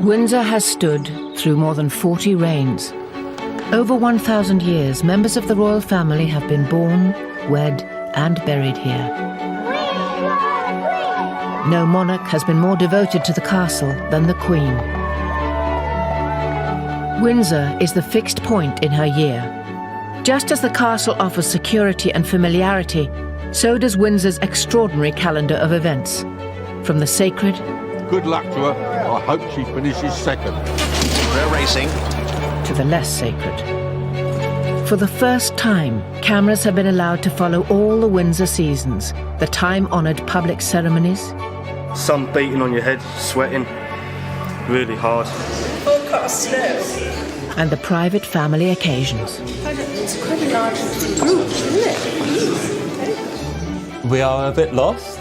Windsor has stood through more than 40 reigns. Over 1,000 years, members of the royal family have been born, wed, and buried here. No monarch has been more devoted to the castle than the Queen. Windsor is the fixed point in her year. Just as the castle offers security and familiarity, so does Windsor's extraordinary calendar of events. From the sacred... Good luck to her. I hope she finishes second. We're racing. ...to the less sacred. For the first time, cameras have been allowed to follow all the Windsor seasons, the time-honoured public ceremonies. Sun beating on your head, sweating, really hard. Forecast snow. And the private family occasions. It's quite a large group, isn't it? We are a bit lost.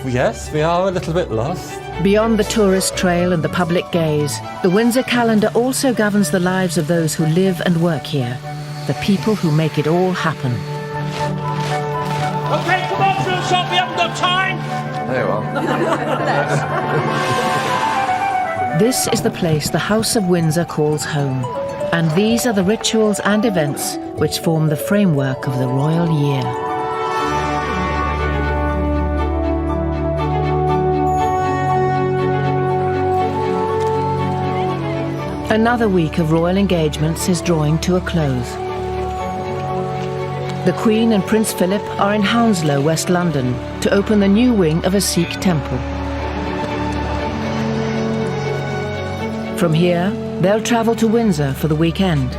Yes, we are a little bit lost. Beyond the tourist trail and the public gaze, the Windsor calendar also governs the lives of those who live and work here, the people who make it all happen. OK, come on, drill shot, we haven't got time! There you are. This is the place the House of Windsor calls home, and these are the rituals and events which form the framework of the royal year. Another week of royal engagements is drawing to a close. The Queen and Prince Philip are in Hounslow, West London, to open the new wing of a Sikh temple. From here, they'll travel to Windsor for the weekend,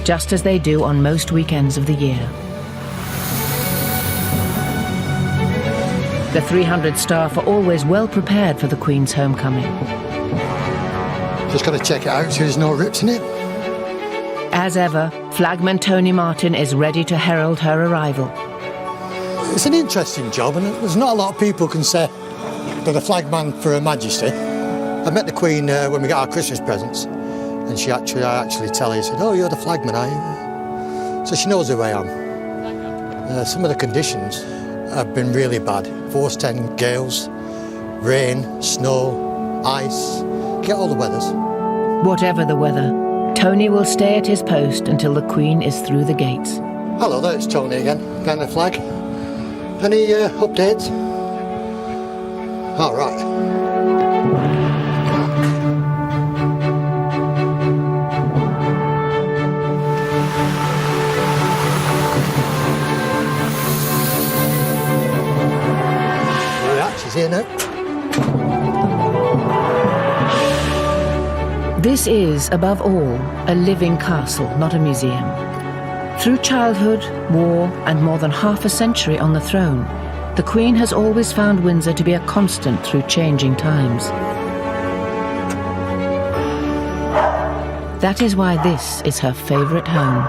just as they do on most weekends of the year. The 300 staff are always well prepared for the Queen's homecoming. Just got to check it out so there's no rips in it. As ever, Flagman Tony Martin is ready to herald her arrival. It's an interesting job, and there's not a lot of people can say they're the flagman for Her Majesty. I met the Queen when we got our Christmas presents, and I actually tell her, she said, "Oh, you're the flagman, are you?" So she knows who I am. Some of the conditions have been really bad. Force 10 gales, rain, snow, ice, get all the weathers. Whatever the weather, Tony will stay at his post until the Queen is through the gates. Hello there, it's Tony again, down the flag. Any updates? All right. Right, she's here now. This is, above all, a living castle, not a museum. Through childhood, war, and more than half a century on the throne, the Queen has always found Windsor to be a constant through changing times. That is why this is her favourite home.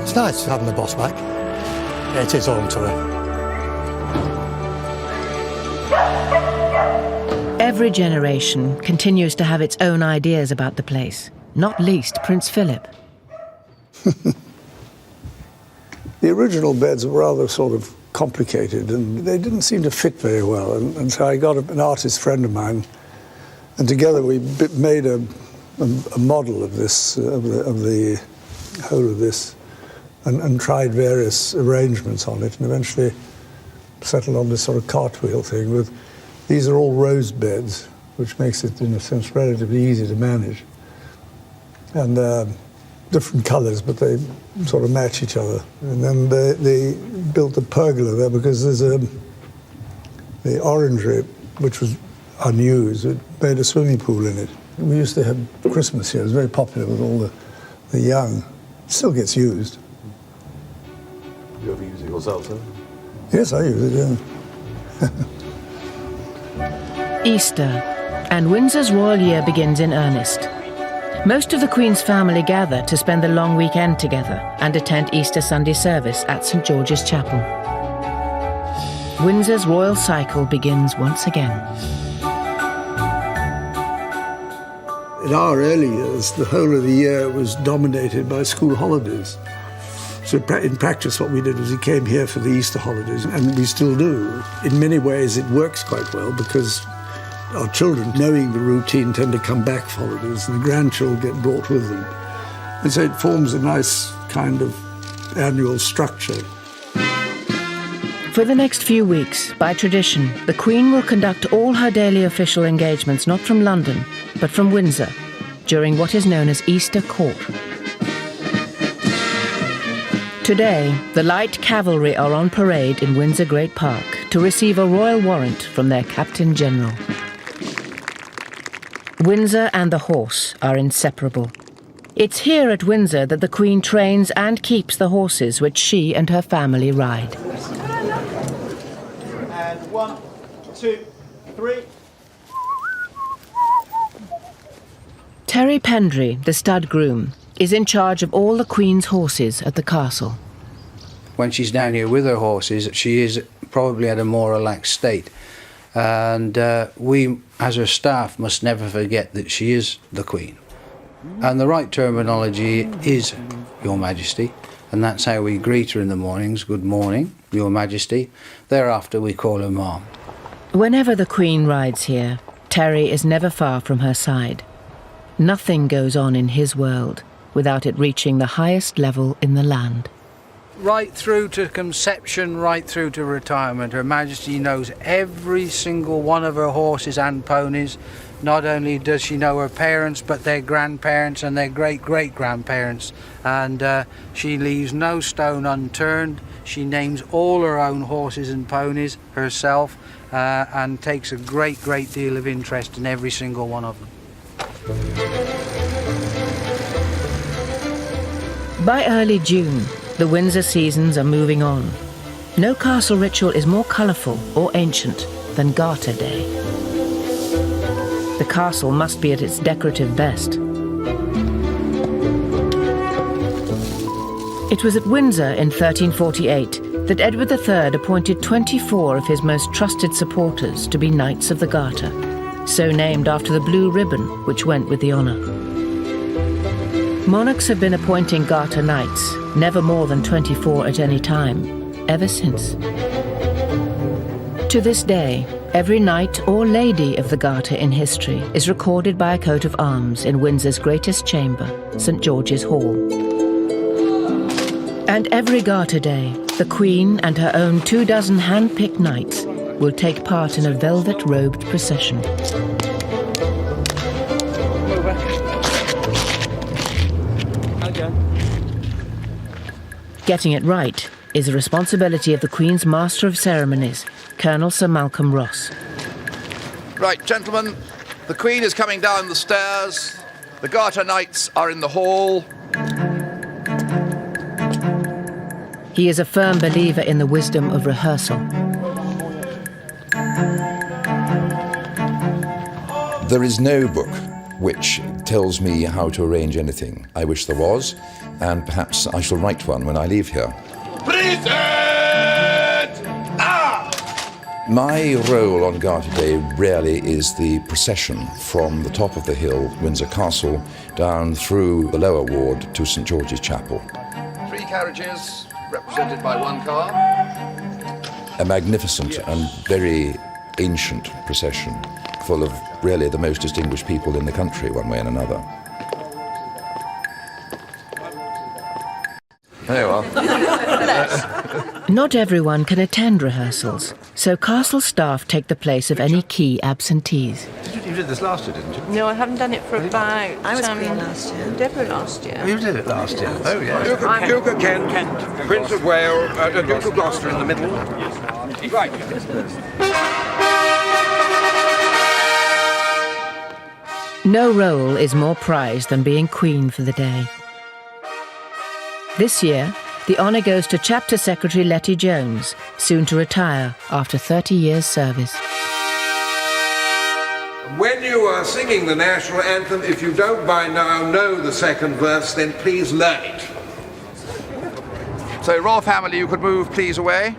It's nice having the boss back. It is home to her. Every generation continues to have its own ideas about the place, not least Prince Philip. The original beds were rather sort of complicated, and they didn't seem to fit very well. And so I got an artist friend of mine, and together we made a model of this, of the whole of this, and tried various arrangements on it, and eventually settled on this sort of cartwheel thing with. These are all rose beds, which makes it, in a sense, relatively easy to manage. And different colours, but they sort of match each other. And then they built a pergola there because there's the orangery, which was unused, it made a swimming pool in it. We used to have Christmas here. It was very popular with all the young. It still gets used. You ever use it yourself, sir? Yes, I use it, yeah. Easter, and Windsor's royal year begins in earnest. Most of the Queen's family gather to spend the long weekend together and attend Easter Sunday service at St George's Chapel. Windsor's royal cycle begins once again. In our early years, the whole of the year was dominated by school holidays. So in practice, what we did was we came here for the Easter holidays, and we still do. In many ways, it works quite well because our children, knowing the routine, tend to come back for holidays, and the grandchildren get brought with them. And so it forms a nice kind of annual structure. For the next few weeks, by tradition, the Queen will conduct all her daily official engagements not from London, but from Windsor, during what is known as Easter Court. Today, the light cavalry are on parade in Windsor Great Park to receive a royal warrant from their Captain General. Windsor and the horse are inseparable. It's here at Windsor that the Queen trains and keeps the horses which she and her family ride. And 1, 2, 3. Terry Pendry, the stud groom, is in charge of all the Queen's horses at the castle. When she's down here with her horses, she is probably at a more relaxed state. And we, as her staff, must never forget that she is the Queen. And the right terminology is Your Majesty, and that's how we greet her in the mornings. Good morning, Your Majesty. Thereafter, we call her Mom. Whenever the Queen rides here, Terry is never far from her side. Nothing goes on in his world without it reaching the highest level in the land. Right through to conception, right through to retirement, Her Majesty knows every single one of her horses and ponies. Not only does she know her parents, but their grandparents and their great-great-grandparents. And she leaves no stone unturned. She names all her own horses and ponies herself and takes a great deal of interest in every single one of them. By early June, the Windsor seasons are moving on. No castle ritual is more colourful or ancient than Garter Day. The castle must be at its decorative best. It was at Windsor in 1348 that Edward III appointed 24 of his most trusted supporters to be Knights of the Garter, so named after the blue ribbon which went with the honour. Monarchs have been appointing Garter Knights, never more than 24 at any time, ever since. To this day, every knight or lady of the Garter in history is recorded by a coat of arms in Windsor's greatest chamber, St George's Hall. And every Garter Day, the Queen and her own 24 hand-picked knights will take part in a velvet-robed procession. Getting it right is the responsibility of the Queen's Master of Ceremonies, Colonel Sir Malcolm Ross. Right, gentlemen, the Queen is coming down the stairs. The Garter Knights are in the hall. He is a firm believer in the wisdom of rehearsal. There is no book which tells me how to arrange anything. I wish there was, and perhaps I shall write one when I leave here. Present! My role on Garter Day really is the procession from the top of the hill, Windsor Castle, down through the lower ward to St George's Chapel. 3 carriages, represented by 1 car. A magnificent and very ancient procession, full of really the most distinguished people in the country, one way and another. There you are. Not everyone can attend rehearsals, so castle staff take the place of any key absentees. You did this last year, didn't you? No, I haven't done it for about... I was Queen last year. Deborah last year. Oh, you did it last year? Oh, yeah. Duke of Kent, Prince of Wales, Duke of Gloucester in the middle. Right. No role is more prized than being Queen for the day. This year, the honour goes to Chapter Secretary Letty Jones, soon to retire after 30 years' service. When you are singing the national anthem, if you don't by now know the second verse, then please learn it. So, Royal Family, you could move, please, away.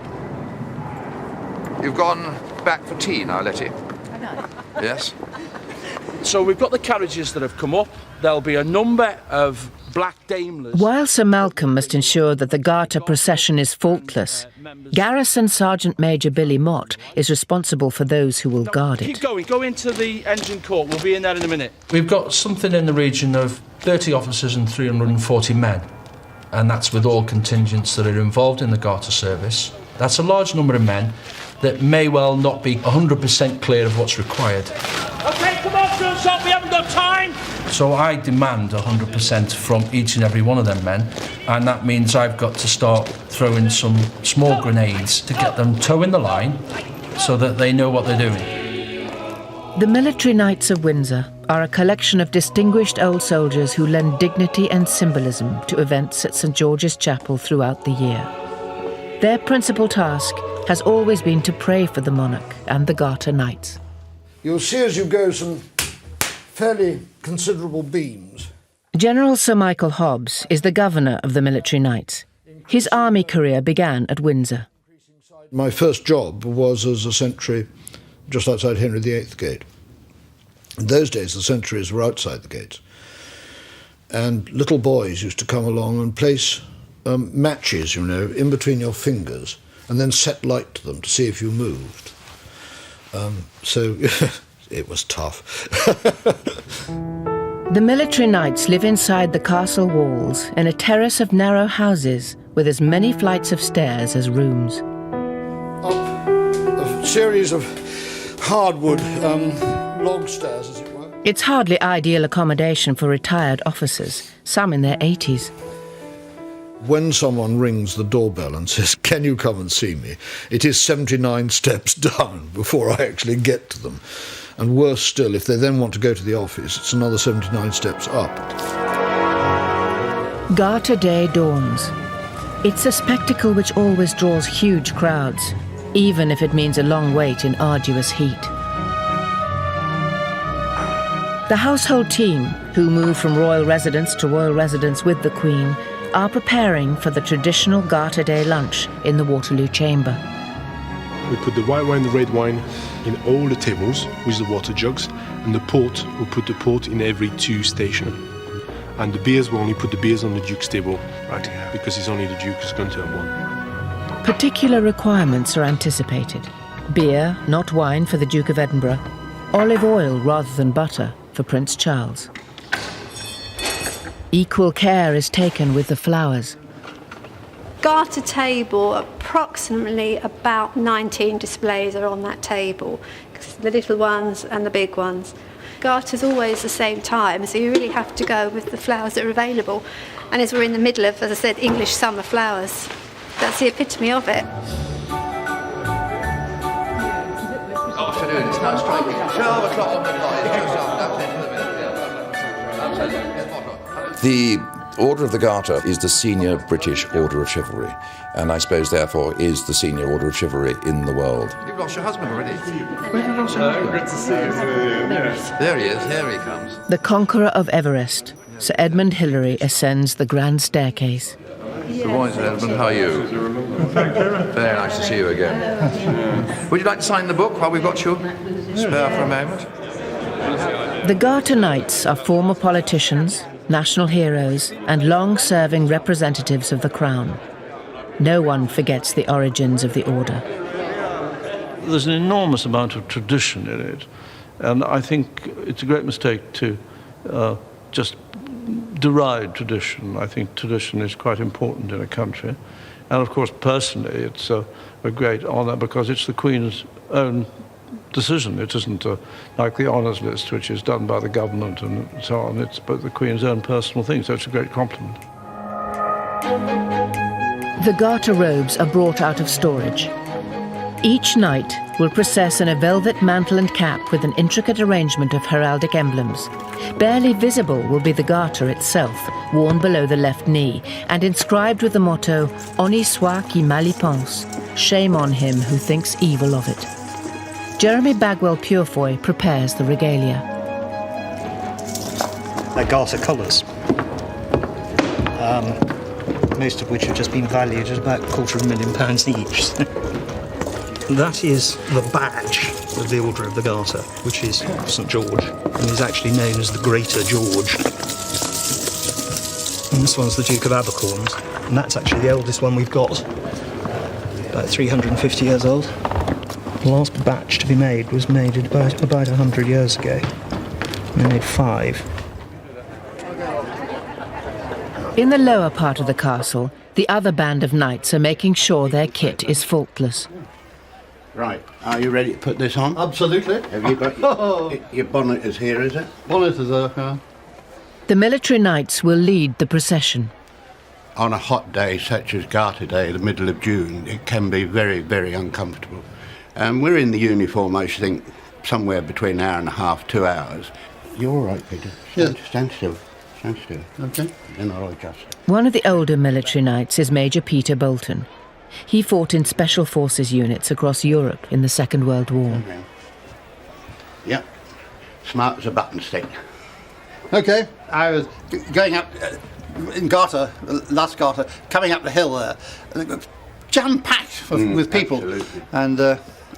You've gone back for tea now, Letty. Yes. So we've got the carriages that have come up. There'll be a number of black Daimlers. While Sir Malcolm must ensure that the Garter procession is faultless, Garrison Sergeant Major Billy Mott is responsible for those who will guard Keep it. going. Go into the engine court. We'll be in there in a minute. We've got something in the region of 30 officers and 340 men, and that's with all contingents that are involved in the Garter service. That's a large number of men that may well not be 100% clear of what's required. OK, come on, Phil, we haven't got time. So I demand 100% from each and every one of them men, and that means I've got to start throwing some small grenades to get them toeing the line so that they know what they're doing. The Military Knights of Windsor are a collection of distinguished old soldiers who lend dignity and symbolism to events at St George's Chapel throughout the year. Their principal task has always been to pray for the monarch and the Garter Knights. You'll see as you go some fairly considerable beams. General Sir Michael Hobbs is the governor of the Military Knights. His army career began at Windsor. My first job was as a sentry just outside Henry VIII Gate. In those days, the sentries were outside the gates. And little boys used to come along and place matches, you know, in between your fingers and then set light to them to see if you moved. So it was tough. The Military Knights live inside the castle walls in a terrace of narrow houses with as many flights of stairs as rooms. Up a series of hardwood log stairs, as it were. It's hardly ideal accommodation for retired officers, some in their 80s. When someone rings the doorbell and says, "Can you come and see me?" it is 79 steps down before I actually get to them. And worse still, if they then want to go to the office, it's another 79 steps up. Garter Day dawns. It's a spectacle which always draws huge crowds, even if it means a long wait in arduous heat. The household team, who move from royal residence to royal residence with the Queen, are preparing for the traditional Garter Day lunch in the Waterloo Chamber. We put the white wine and the red wine in all the tables with the water jugs, and the port, we put the port in every 2 stations. And the beers, we only put the beers on the Duke's table, right here, because it's only the Duke who's going to have one. Particular requirements are anticipated. Beer, not wine, for the Duke of Edinburgh. Olive oil rather than butter for Prince Charles. Equal care is taken with the flowers. Garter table, approximately about 19 displays are on that table, the little ones and the big ones. Garter's always the same time, so you really have to go with the flowers that are available. And as we're in the middle of, as I said, English summer flowers, that's the epitome of it. Afternoon, it's now striking 12 o'clock on the dot. The Order of the Garter is the senior British Order of Chivalry, and I suppose therefore is the senior Order of Chivalry in the world. You've lost your husband already? Where have you lost your husband? Good to see you. There he is, here he comes. The conqueror of Everest, Sir Edmund Hillary, ascends the grand staircase. Good morning, Sir Edmund, how are you? Very nice to see you again. Would you like to sign the book while we've got you spare for a moment? The Garter Knights are former politicians, national heroes, and long-serving representatives of the Crown. No one forgets the origins of the order. There's an enormous amount of tradition in it, and I think it's a great mistake to just deride tradition. I think tradition is quite important in a country, and of course personally it's a great honour because it's the Queen's own decision. It isn't like the honours list which is done by the government and so on. It's but the Queen's own personal thing, so it's a great compliment. The Garter robes are brought out of storage. Each knight will process in a velvet mantle and cap with an intricate arrangement of heraldic emblems. Barely visible will be the Garter itself, worn below the left knee, and inscribed with the motto, "Honi soit qui mal y pense," shame on him who thinks evil of it. Jeremy Bagwell-Purefoy prepares the regalia. They're Garter colours, most of which have just been valued at about £250,000 each. That is the badge of the Order of the Garter, which is St George, and is actually known as the Greater George. And this one's the Duke of Abercorn's, and that's actually the oldest one we've got, about 350 years old. The last batch to be made was made about 100 years ago. They made 5. In the lower part of the castle, the other band of knights are making sure their kit is faultless. Right, are you ready to put this on? Absolutely. Have you got your bonnet is here, is it? Bonnet is there, yeah. The military knights will lead the procession. On a hot day such as Garter Day, the middle of June, it can be very, very uncomfortable. We're in the uniform, I should think, somewhere between an hour and a half, 2 hours. You're all right, Peter. Stand still. Stand still. Okay. Then I'll adjust. One of the older military knights is Major Peter Bolton. He fought in Special Forces units across Europe in the Second World War. Okay. Yep. Smart as a button stick. Okay, I was going up in Garter, last Garter, coming up the hill there, jam-packed with people. Absolutely. And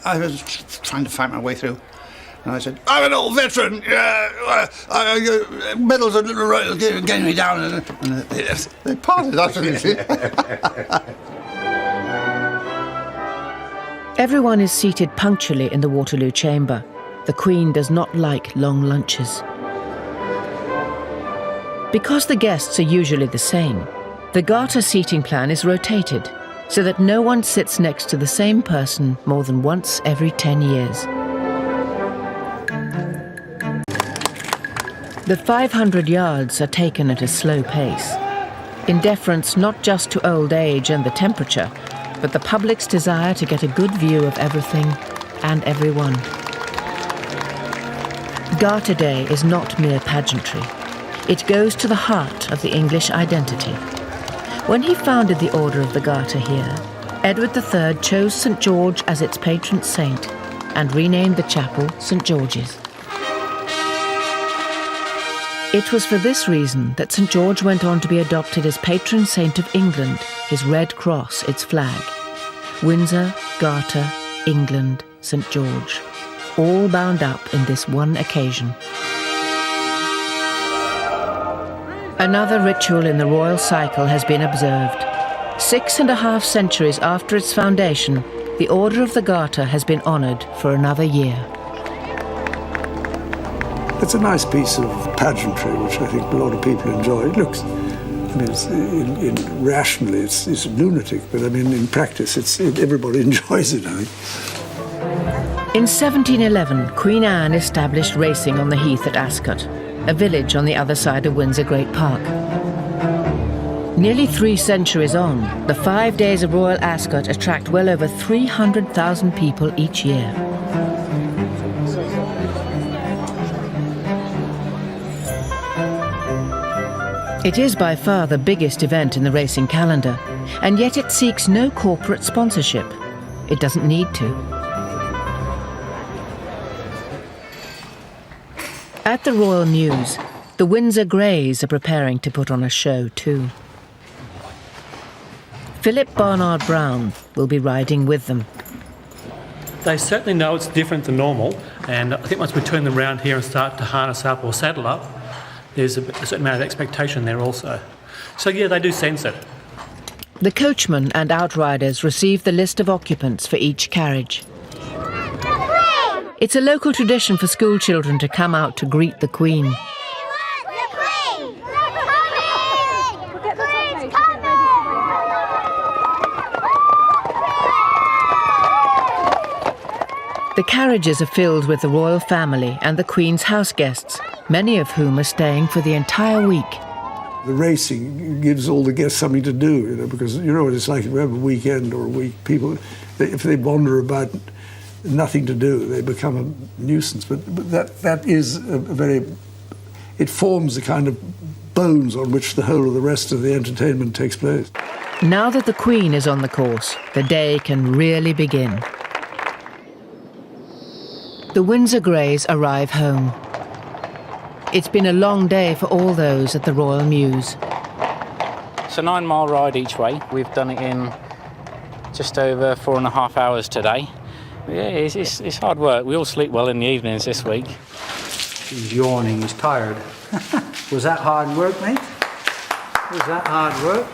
I was trying to find my way through. And I said, I'm an old veteran, medals are getting me down. And they parted after me. Everyone is seated punctually in the Waterloo chamber. The Queen does not like long lunches. Because the guests are usually the same, the Garter seating plan is rotated so that no one sits next to the same person more than once every 10 years. The 500 yards are taken at a slow pace, in deference not just to old age and the temperature, but the public's desire to get a good view of everything and everyone. Garter Day is not mere pageantry. It goes to the heart of the English identity. When he founded the Order of the Garter here, Edward III chose St George as its patron saint and renamed the chapel St George's. It was for this reason that St George went on to be adopted as patron saint of England, his red cross its flag. Windsor, Garter, England, St George, all bound up in this one occasion. Another ritual in the royal cycle has been observed. 6.5 centuries after its foundation, the Order of the Garter has been honoured for another year. It's a nice piece of pageantry, which I think a lot of people enjoy. It looks, rationally, it's lunatic, but I mean, in practice, everybody enjoys it, I think. In 1711, Queen Anne established racing on the heath at Ascot, a village on the other side of Windsor Great Park. Nearly 3 centuries on, the 5 days of Royal Ascot attract well over 300,000 people each year. It is by far the biggest event in the racing calendar, and yet it seeks no corporate sponsorship. It doesn't need to. At the Royal Mews, the Windsor Greys are preparing to put on a show too. Philip Barnard Brown will be riding with them. They certainly know it's different than normal, and I think once we turn them around here and start to harness up or saddle up, there's a certain amount of expectation there also. So yeah, they do sense it. The coachman and outriders receive the list of occupants for each carriage. It's a local tradition for school children to come out to greet the Queen. The carriages are filled with the royal family and the Queen's house guests, many of whom are staying for the entire week. The racing gives all the guests something to do, because you know what it's like if you have a weekend or a week. People, if they wander about, nothing to do, they become a nuisance. But that is a very, it forms the kind of bones on which the whole of the rest of the entertainment takes place. Now that the Queen is on the course, the day can really begin. The Windsor Greys arrive home. It's been a long day for all those at the Royal Mews. It's a 9-mile ride each way. We've done it in just over 4.5 hours today. Yeah, it's hard work. We all sleep well in the evenings this week. He's yawning, he's tired. Was that hard work, mate? Was that hard work?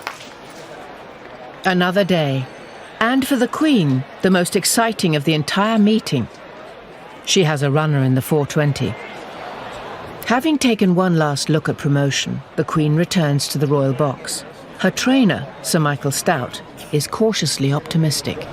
Another day. And for the Queen, the most exciting of the entire meeting. She has a runner in the 420. Having taken one last look at promotion, the Queen returns to the royal box. Her trainer, Sir Michael Stout, is cautiously optimistic.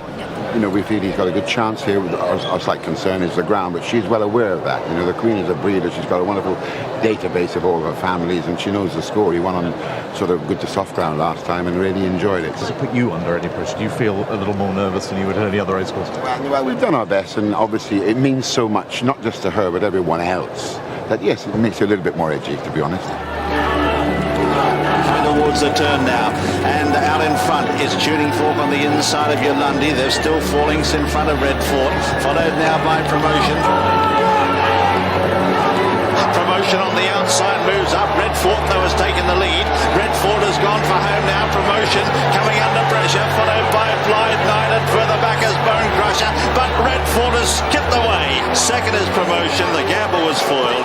You know, we feel he's got a good chance here. Our slight concern is the ground, but she's well aware of that. You know, the Queen is a breeder. She's got a wonderful database of all of her families, and she knows the score. He won on sort of good to soft ground last time and really enjoyed it. Does it put you under any pressure? Do you feel a little more nervous than you would at any other racecourse? Well, we've done our best, and obviously it means so much, not just to her, but everyone else, that yes, it makes you a little bit more edgy, to be honest. Towards the turn now, and out in front is Tuning Fork on the inside of Yolandi. They're still falling in front of Redford, followed now by Promotion. Promotion on the outside moves up. Redford though has taken the lead. Redford has gone for home now. Promotion coming under pressure, followed by Blythe Knight, and further back is Bone Crusher, but Redford has skipped away. Second is Promotion. The gamble was foiled.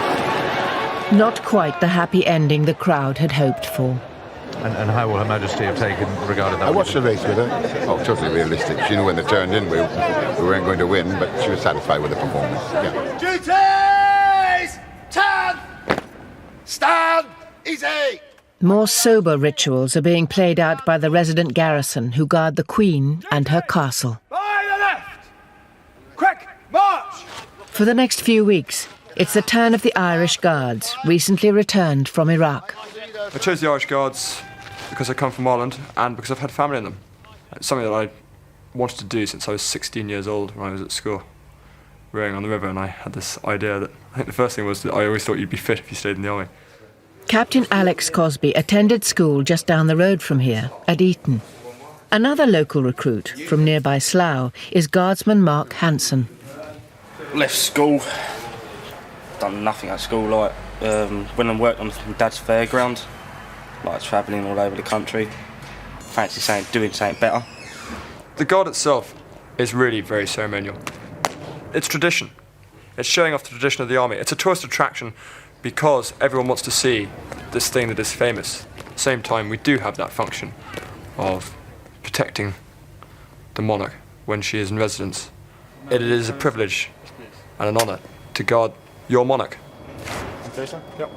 Not quite the happy ending the crowd had hoped for. And how will Her Majesty have regarded that? I watched the race with her. Oh, totally realistic. She knew when they turned in we weren't going to win, but she was satisfied with the performance. Yeah. Duties! Turn! Stand! Easy! More sober rituals are being played out by the resident garrison who guard the Queen and her castle. By the left! Quick, march! For the next few weeks, it's the turn of the Irish Guards, recently returned from Iraq. I chose the Irish Guards because I come from Ireland and because I've had family in them. It's something that I wanted to do since I was 16 years old when I was at school, rowing on the river, and I had this idea that, I think the first thing was that I always thought you'd be fit if you stayed in the army. Captain Alex Cosby attended school just down the road from here, at Eton. Another local recruit from nearby Slough is Guardsman Mark Hanson. Left school, done nothing at school, like when I worked on Dad's fairground, like travelling all over the country, fancy doing something better. The Guard itself is really very ceremonial. It's tradition. It's showing off the tradition of the army. It's a tourist attraction because everyone wants to see this thing that is famous. At the same time, we do have that function of protecting the monarch when she is in residence. It is a privilege and an honour to guard your monarch. Yep.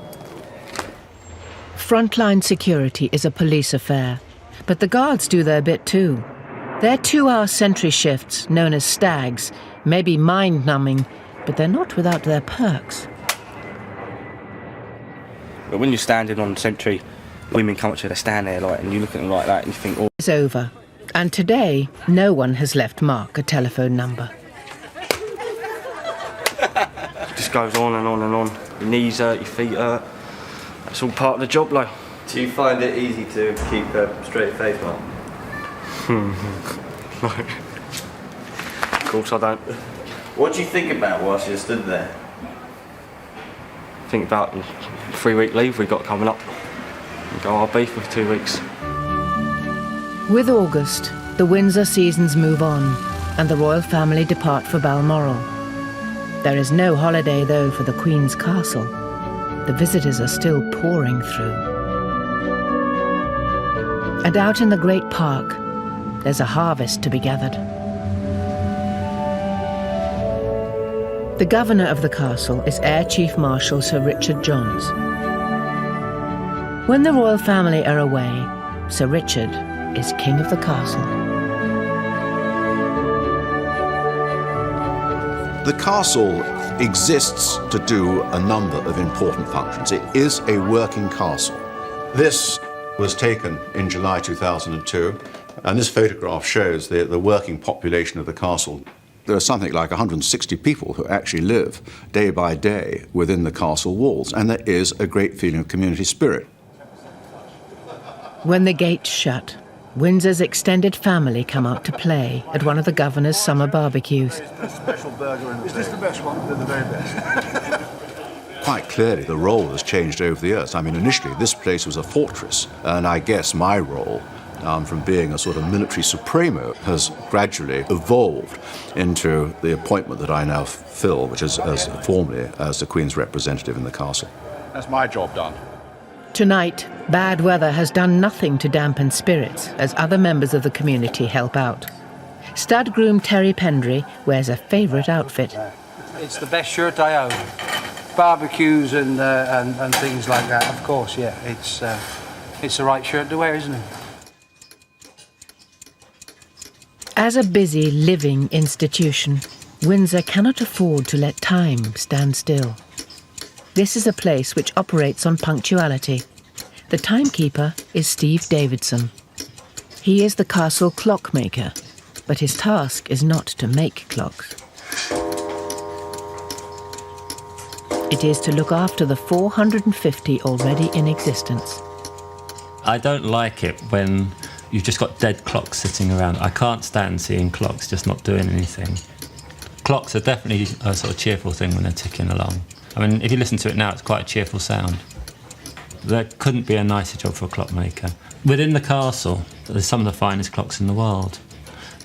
Frontline security is a police affair, but the Guards do their bit too. Their 2-hour sentry shifts, known as stags, may be mind-numbing, but they're not without their perks. But when you're standing on sentry, women come up to you, they stand there and you look at them like that and you think, oh. It's over, and today no one has left Mark a telephone number. It just goes on and on and on. Your knees hurt, your feet hurt. That's all part of the job, like. Do you find it easy to keep a straight face, Mark? No. Of course I don't. What do you think about whilst you stood there? Think about the 3-week leave we got coming up. And go RB for 2 weeks. With August, the Windsor seasons move on, and the royal family depart for Balmoral. There is no holiday, though, for the Queen's castle. The visitors are still pouring through. And out in the great park, there's a harvest to be gathered. The governor of the castle is Air Chief Marshal Sir Richard Johns. When the royal family are away, Sir Richard is king of the castle. The castle exists to do a number of important functions. It is a working castle. This was taken in July 2002, and this photograph shows the working population of the castle. There are something like 160 people who actually live day by day within the castle walls, and there is a great feeling of community spirit. When the gates shut, Windsor's extended family come out to play at one of the governor's summer barbecues. Special burger. Is this the best one? They're the very best. Quite clearly, the role has changed over the years. I mean, initially, this place was a fortress, and I guess my role from being a sort of military supremo, has gradually evolved into the appointment that I now fill, which is formally as the Queen's representative in the castle. That's my job done. Tonight, bad weather has done nothing to dampen spirits as other members of the community help out. Stud groom Terry Pendry wears a favourite outfit. It's the best shirt I own. Barbecues and things like that, of course, yeah. It's the right shirt to wear, isn't it? As a busy, living institution, Windsor cannot afford to let time stand still. This is a place which operates on punctuality. The timekeeper is Steve Davidson. He is the castle clockmaker, but his task is not to make clocks. It is to look after the 450 already in existence. I don't like it when you've just got dead clocks sitting around. I can't stand seeing clocks just not doing anything. Clocks are definitely a sort of cheerful thing when they're ticking along. I mean, if you listen to it now, it's quite a cheerful sound. There couldn't be a nicer job for a clockmaker. Within the castle, there's some of the finest clocks in the world.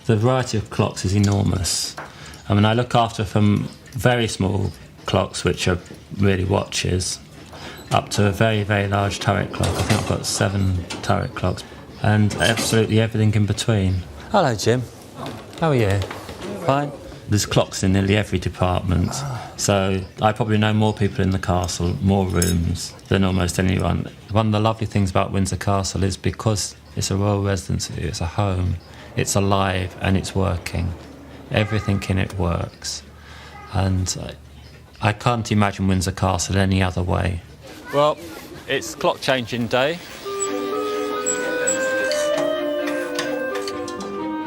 The variety of clocks is enormous. I mean, I look after from very small clocks, which are really watches, up to a very, very large turret clock. I think I've got 7 turret clocks, and absolutely everything in between. Hello, Jim. How are you? Fine? There's clocks in nearly every department, so I probably know more people in the castle, more rooms, than almost anyone. One of the lovely things about Windsor Castle is because it's a royal residency, it's a home, it's alive and it's working. Everything in it works. And I can't imagine Windsor Castle any other way. Well, it's clock changing day.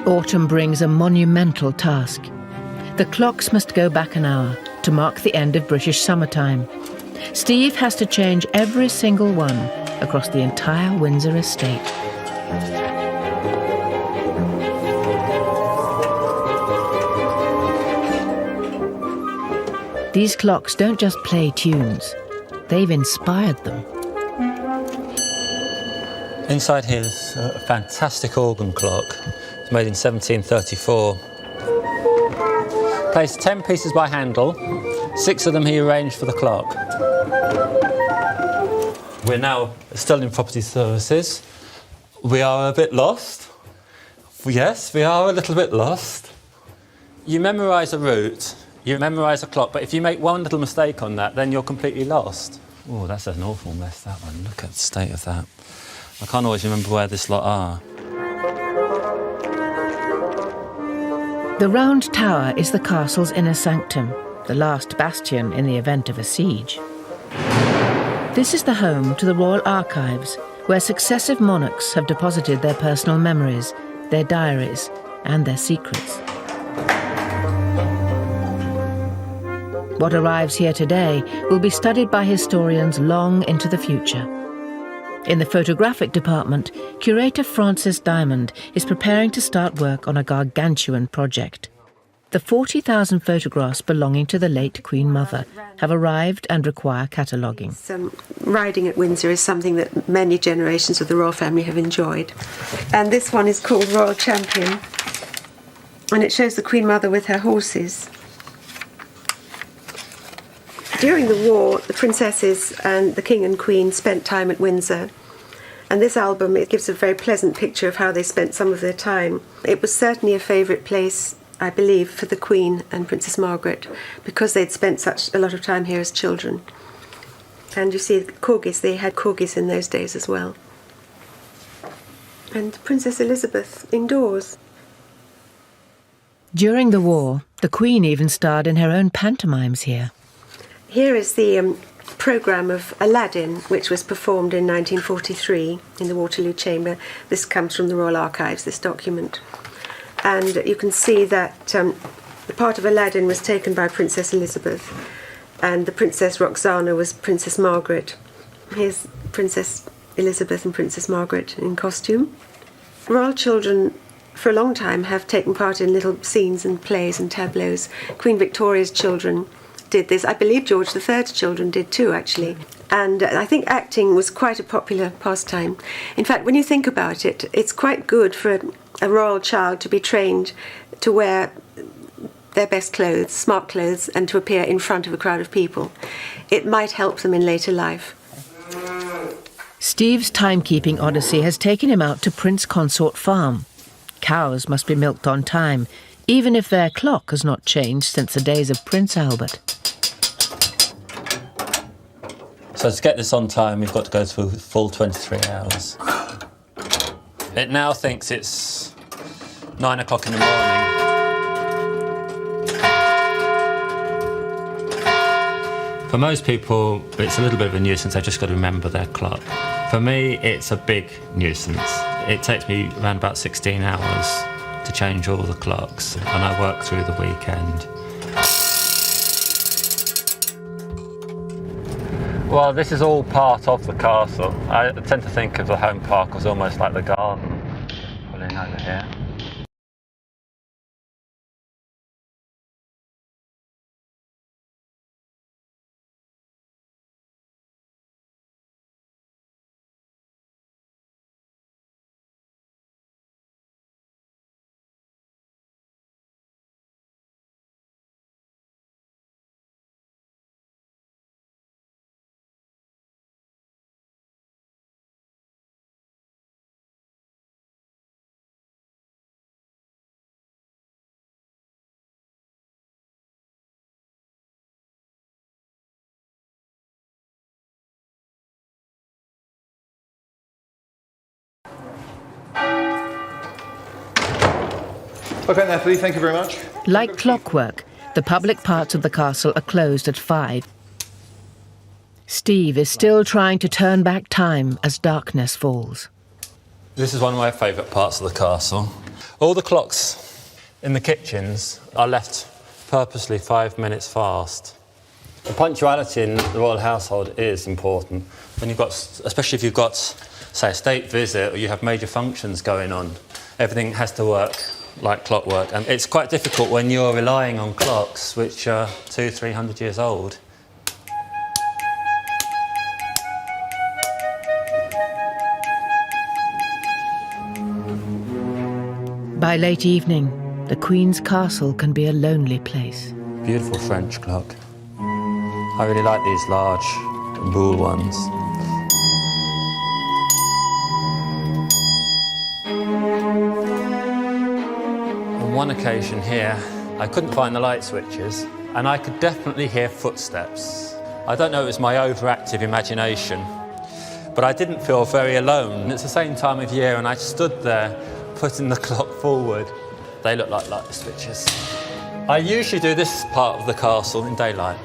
Autumn brings a monumental task. The clocks must go back an hour to mark the end of British summertime. Steve has to change every single one across the entire Windsor estate. These clocks don't just play tunes, they've inspired them. Inside here is a fantastic organ clock. It's made in 1734. Placed 10 pieces by Handel, 6 of them he arranged for the clock. We're now still in property services. We are a bit lost. Yes, we are a little bit lost. You memorise a route, you memorise a clock, but if you make one little mistake on that, then you're completely lost. Oh, that's an awful mess, that one. Look at the state of that. I can't always remember where this lot are. The Round Tower is the castle's inner sanctum, the last bastion in the event of a siege. This is the home to the Royal Archives, where successive monarchs have deposited their personal memories, their diaries, and their secrets. What arrives here today will be studied by historians long into the future. In the photographic department, curator Francis Diamond is preparing to start work on a gargantuan project. The 40,000 photographs belonging to the late Queen Mother have arrived and require cataloguing. Riding at Windsor is something that many generations of the royal family have enjoyed. And this one is called Royal Champion, and it shows the Queen Mother with her horses. During the war, the princesses and the King and Queen spent time at Windsor. And this album, it gives a very pleasant picture of how they spent some of their time. It was certainly a favourite place, I believe, for the Queen and Princess Margaret, because they'd spent such a lot of time here as children. And you see corgis, they had corgis in those days as well. And Princess Elizabeth indoors. During the war, the Queen even starred in her own pantomimes here. Here is the programme of Aladdin, which was performed in 1943 in the Waterloo Chamber. This comes from the Royal Archives, this document. And you can see that the part of Aladdin was taken by Princess Elizabeth, and the Princess Roxana was Princess Margaret. Here's Princess Elizabeth and Princess Margaret in costume. Royal children for a long time have taken part in little scenes and plays and tableaus. Queen Victoria's children did this. I believe George III's children did too, actually. And I think acting was quite a popular pastime. In fact, when you think about it, it's quite good for a royal child to be trained to wear their best clothes, smart clothes, and to appear in front of a crowd of people. It might help them in later life. Steve's timekeeping odyssey has taken him out to Prince Consort Farm. Cows must be milked on time, even if their clock has not changed since the days of Prince Albert. So to get this on time, we've got to go through a full 23 hours. It now thinks it's 9 o'clock in the morning. For most people, it's a little bit of a nuisance. They've just got to remember their clock. For me, it's a big nuisance. It takes me around about 16 hours to change all the clocks, and I work through the weekend. Well, this is all part of the castle. I tend to think of the home park as almost like the garden. Pulling over here. OK, Natalie, thank you very much. Like clockwork, the public parts of the castle are closed at 5. Steve is still trying to turn back time as darkness falls. This is one of my favourite parts of the castle. All the clocks in the kitchens are left purposely 5 minutes fast. The punctuality in the royal household is important. When you've got, especially if you've got, say, a state visit or you have major functions going on, everything has to work like clockwork. And it's quite difficult when you're relying on clocks which are 200-300 years old. By late evening, the Queen's castle can be a lonely place. Beautiful French clock. I really like these large boule ones. On one occasion here, I couldn't find the light switches, and I could definitely hear footsteps. I don't know if it was my overactive imagination, but I didn't feel very alone. It's the same time of year, and I stood there putting the clock forward. They look like light switches. I usually do this part of the castle in daylight.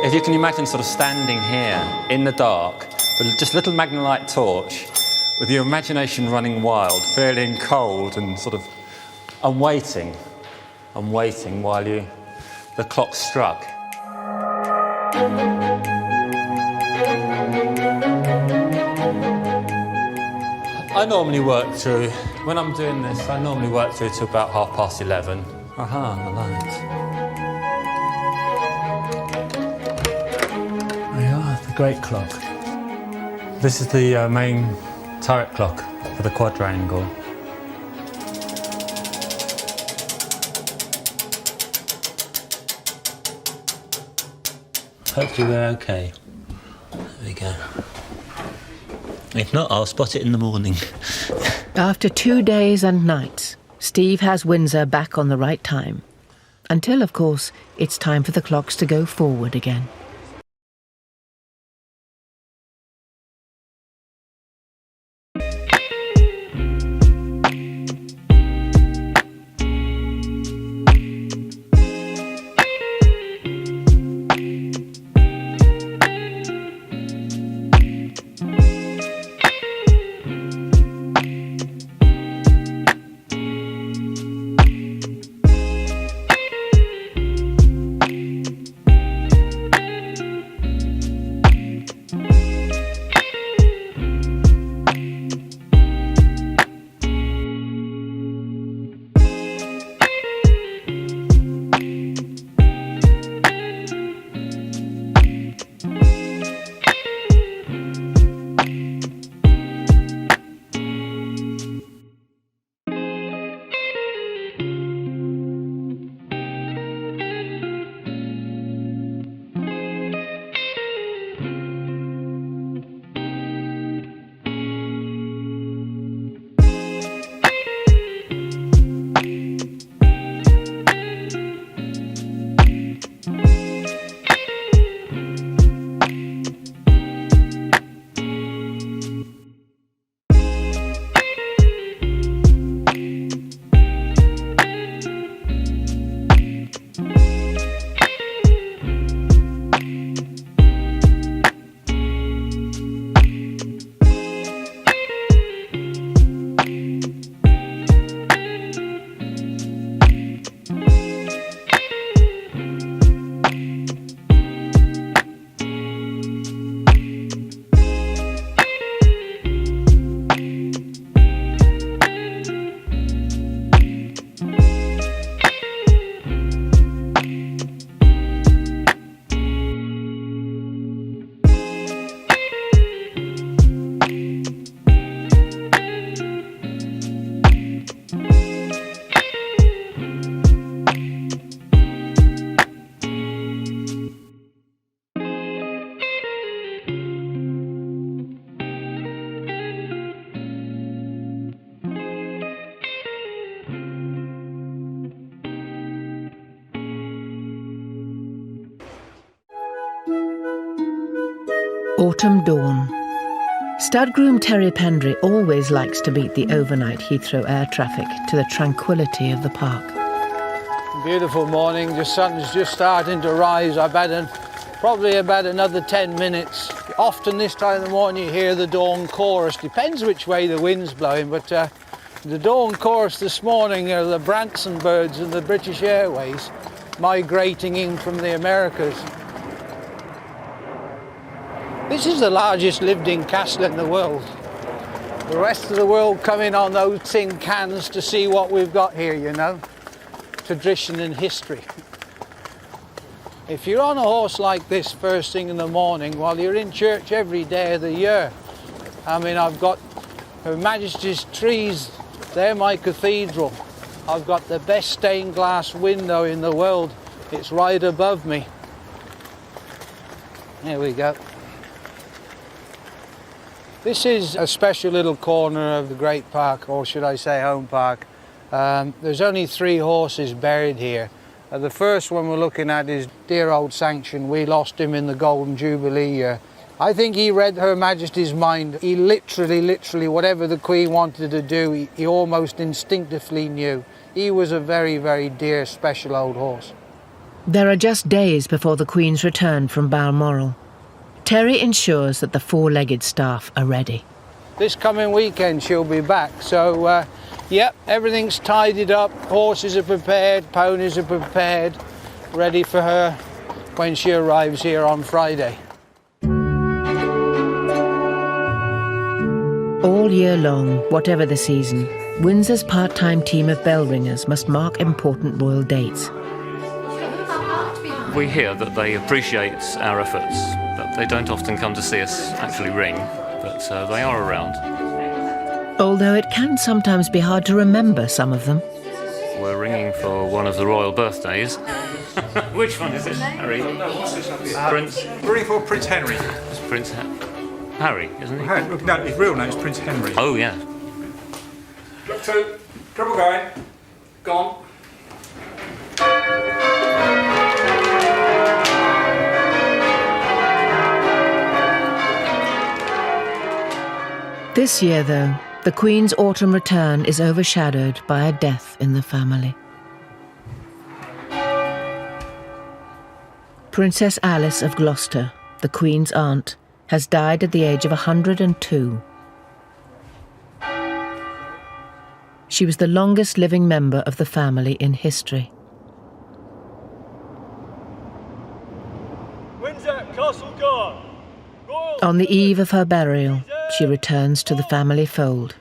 If you can imagine sort of standing here in the dark with just a little magnolite torch, with your imagination running wild, feeling cold and sort of, I'm waiting while the clock struck. I normally work through, when I'm doing this, I normally work through to about 11:30. Aha, the light. The great clock. This is the main turret clock for the quadrangle. Hopefully we're okay. There we go. If not, I'll spot it in the morning. After 2 days and nights, Steve has Windsor back on the right time. Until, of course, it's time for the clocks to go forward again. Autumn dawn. Stud groom Terry Pendry always likes to beat the overnight Heathrow air traffic to the tranquility of the park. Beautiful morning, the sun's just starting to rise. I've had probably about another 10 minutes. Often this time of the morning you hear the dawn chorus. Depends which way the wind's blowing, but the dawn chorus this morning are the Branson birds and the British Airways migrating in from the Americas. This is the largest lived-in castle in the world. The rest of the world come in on those tin cans to see what we've got here, you know. Tradition and history. If you're on a horse like this first thing in the morning, while you're in church every day of the year, I mean, I've got Her Majesty's trees, they're my cathedral. I've got the best stained glass window in the world. It's right above me. There we go. This is a special little corner of the Great Park, or should I say home park. There's only 3 horses buried here. The first one we're looking at is dear old Sanction. We lost him in the Golden Jubilee year. I think he read Her Majesty's mind. He literally, whatever the Queen wanted to do, he almost instinctively knew. He was a very, very dear, special old horse. There are just days before the Queen's return from Balmoral. Terry ensures that the 4-legged staff are ready. This coming weekend she'll be back, so yep, everything's tidied up, horses are prepared, ponies are prepared, ready for her when she arrives here on Friday. All year long, whatever the season, Windsor's part-time team of bell ringers must mark important royal dates. We hear that they appreciate our efforts, but they don't often come to see us actually ring, but they are around. Although it can sometimes be hard to remember some of them. We're ringing for one of the royal birthdays. Which one is it, Harry? Prince? We're ringing for Prince Henry. It's Prince Harry, isn't he? No, his real name is Prince Henry. Oh, yeah. Ep.2, trouble going. Gone. This year, though, the Queen's autumn return is overshadowed by a death in the family. Princess Alice of Gloucester, the Queen's aunt, has died at the age of 102. She was the longest living member of the family in history. Windsor Castle Guard. On the eve of her burial, she returns to the family fold.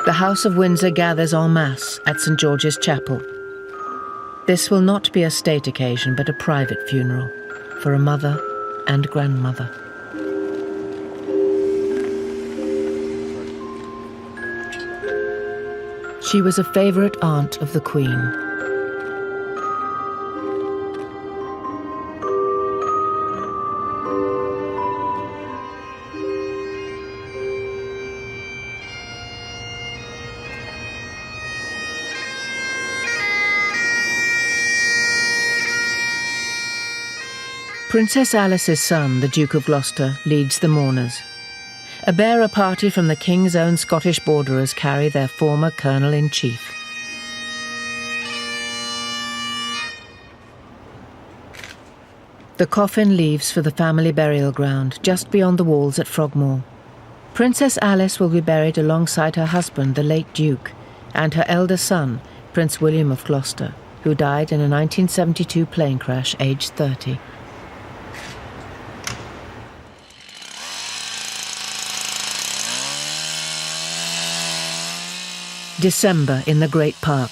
The House of Windsor gathers en masse at St George's Chapel. This will not be a state occasion, but a private funeral for a mother and grandmother. She was a favourite aunt of the Queen. Princess Alice's son, the Duke of Gloucester, leads the mourners. A bearer party from the King's own Scottish borderers carry their former Colonel-in-Chief. The coffin leaves for the family burial ground just beyond the walls at Frogmore. Princess Alice will be buried alongside her husband, the late Duke, and her elder son, Prince William of Gloucester, who died in a 1972 plane crash aged 30. December in the Great Park.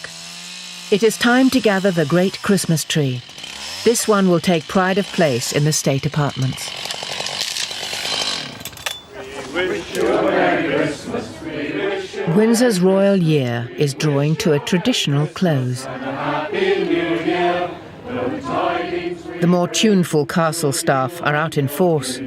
It is time to gather the great Christmas tree. This one will take pride of place in the state apartments. Windsor's royal year is drawing to a traditional close. The more tuneful castle staff are out in force.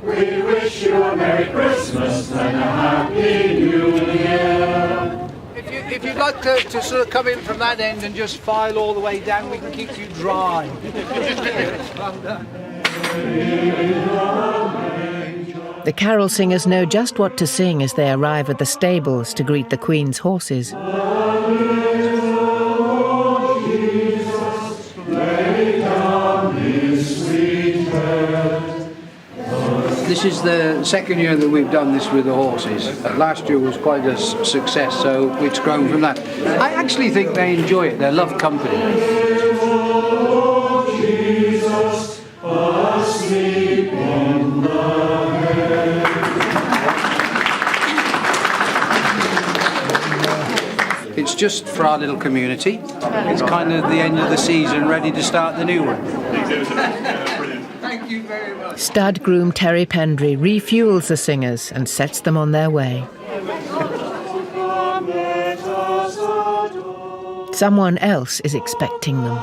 We wish you a Merry Christmas and a Happy New Year. If you'd like to sort of come in from that end and just file all the way down, we can keep you dry. The carol singers know just what to sing as they arrive at the stables to greet the Queen's horses. This is the second year that we've done this with the horses. Last year was quite a success, so it's grown from that. I actually think they enjoy it. They love company. It's just for our little community. It's kind of the end of the season, ready to start the new one. Thank you very much. Stud groom Terry Pendry refuels the singers and sets them on their way. Someone else is expecting them.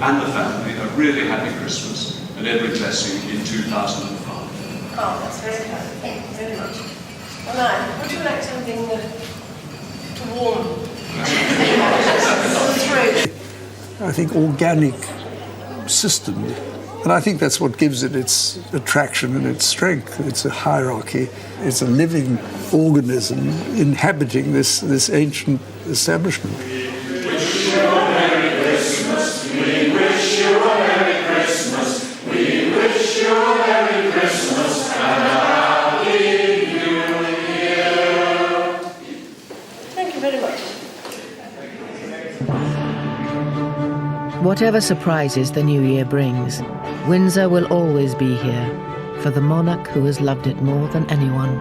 And the family a really happy Christmas and every blessing in 2005. Oh, that's very kind. Thank you very much. And would you like something to warm the throat? I think organic system, and I think that's what gives it its attraction and its strength. It's a hierarchy. It's a living organism inhabiting this ancient establishment. Whatever surprises the new year brings, Windsor will always be here for the monarch who has loved it more than anyone.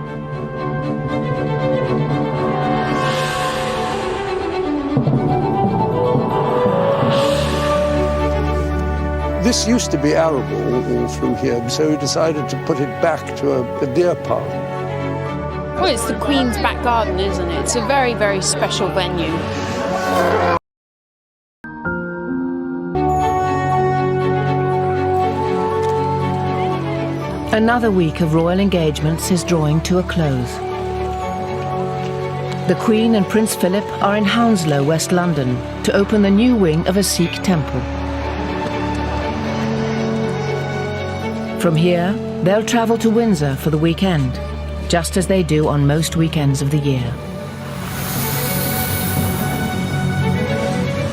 This used to be arable all through here, so we decided to put it back to a deer park. Well, it's the Queen's back garden, isn't it? It's a very, very special venue. Another week of royal engagements is drawing to a close. The Queen and Prince Philip are in Hounslow, West London, to open the new wing of a Sikh temple. From here, they'll travel to Windsor for the weekend, just as they do on most weekends of the year.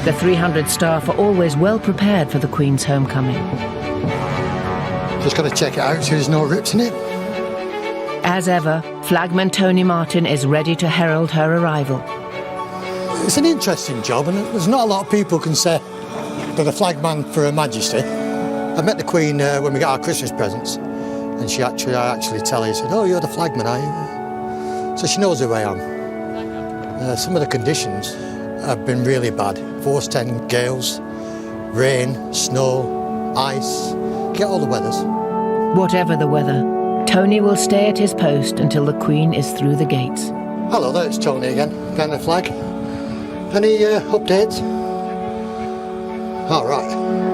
The 300 staff are always well prepared for the Queen's homecoming. Just got to check it out so there's no rips in it. As ever, Flagman Tony Martin is ready to herald her arrival. It's an interesting job, and there's not a lot of people can say they're the flagman for Her Majesty. I met the Queen when we got our Christmas presents, and I actually tell her, said, "Oh, you're the flagman, are you?" So she knows who I am. Some of the conditions have been really bad. Force 10 gales, rain, snow, ice. Get all the weathers. Whatever the weather, Tony will stay at his post until the Queen is through the gates. Hello there, it's Tony again, behind the flag. Any updates? All right.